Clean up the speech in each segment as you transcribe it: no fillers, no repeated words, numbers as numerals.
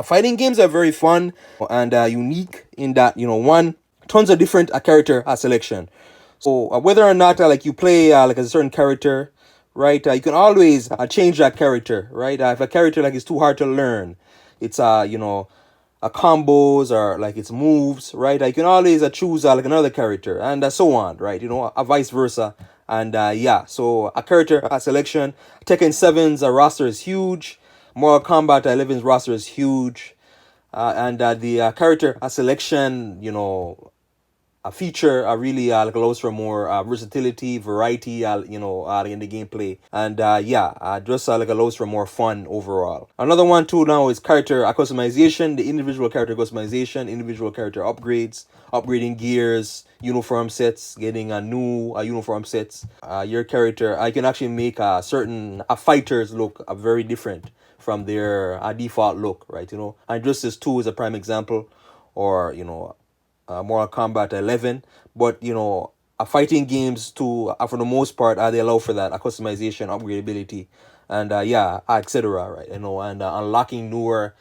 Fighting games are very fun and unique in that, one, tons of different character selection. So whether or not like you play like a certain character, right? You can always change that character, right? If a character like is too hard to learn, it's combos or like its moves, right? You can always choose like another character and so on, right? Vice versa. And yeah, so a character selection. Tekken 7's roster is huge. Mortal Kombat 11's roster is huge. And the character selection, a feature really like allows for more versatility, variety, in the gameplay, and yeah, just like allows for more fun overall. Another one too now is character customization, the individual character customization, individual character upgrades, upgrading gears, uniform sets, getting a new uniform sets. Your character, I can actually make certain fighters look very different from their default look, right? And Justice 2 is a prime example, or Mortal Kombat 11. But fighting games too, for the most part, they allow for that customization, upgradability, and yeah, etc. Right? And unlocking newer.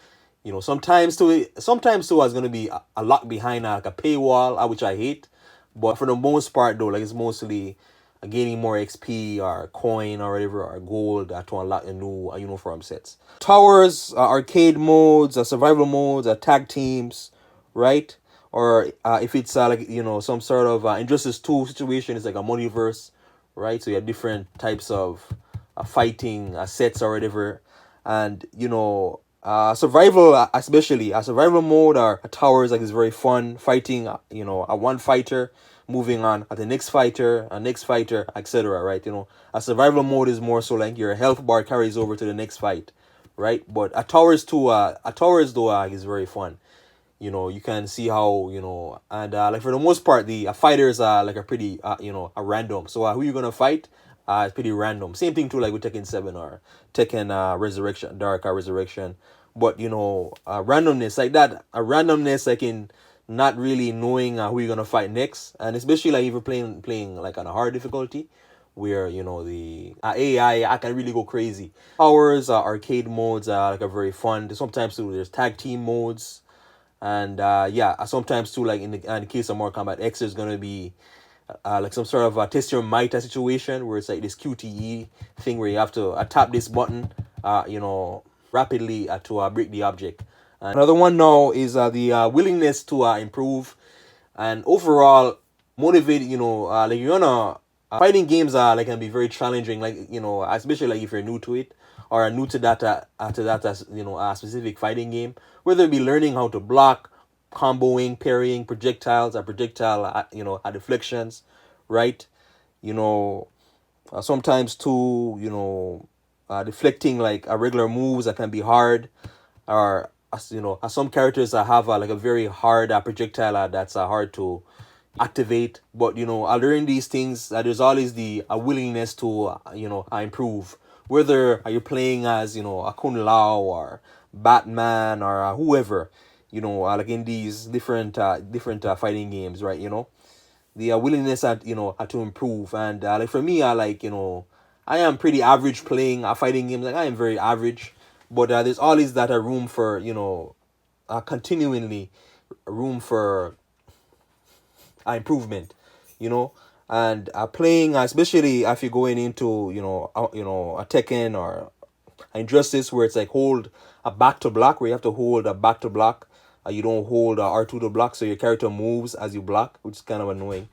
Sometimes too, is gonna be a lock behind like a paywall, which I hate. But for the most part, though, like it's mostly gaining more XP or coin or whatever or gold to unlock a new uniform sets. Towers, arcade modes, survival modes, tag teams, right? Or if it's like some sort of Injustice 2 situation, it's like a multiverse, right? So you have different types of fighting sets or whatever, and survival, especially a survival mode or towers, like is very fun. Fighting, a one fighter moving on at the next fighter, a next fighter, etc. Right? A survival mode is more so like your health bar carries over to the next fight, right? But a towers too, a towers though is very fun. You can see how and like for the most part the fighters are like a pretty a random. So who you gonna fight? It's pretty random. Same thing too, like with Tekken 7 or Tekken Resurrection, Dark Resurrection. But randomness like that, a randomness like in not really knowing who you're gonna fight next, and especially like if you're playing like on a hard difficulty, where the AI I can really go crazy. Hours arcade modes are like are very fun. Sometimes too there's tag team modes, and yeah, sometimes too, like in the case of Mortal Kombat X, there's gonna be like some sort of test your might situation where it's like this QTE thing where you have to tap this button, rapidly to break the object. And another one now is the willingness to improve and overall motivate. Like you're gonna fighting games are like can be very challenging. Like especially like if you're new to it or are new to that specific fighting game, whether it be learning how to block, comboing, parrying, projectiles, or projectile deflections, right? You know, sometimes too, deflecting like regular moves that can be hard, or some characters that have like a very hard projectile that's hard to activate. But learning these things, there's always the willingness to improve. Whether you're playing as a Kun Lao or Batman or whoever, like in these different fighting games, right? The willingness to improve. And like for me, I am pretty average playing fighting games. Like I am very average, but there's always that room for continually room for improvement, you know. And playing, especially if you're going into a Tekken or Injustice, where it's like hold a back to block, where you have to hold a back to block. You don't hold R2 to block, so your character moves as you block, which is kind of annoying.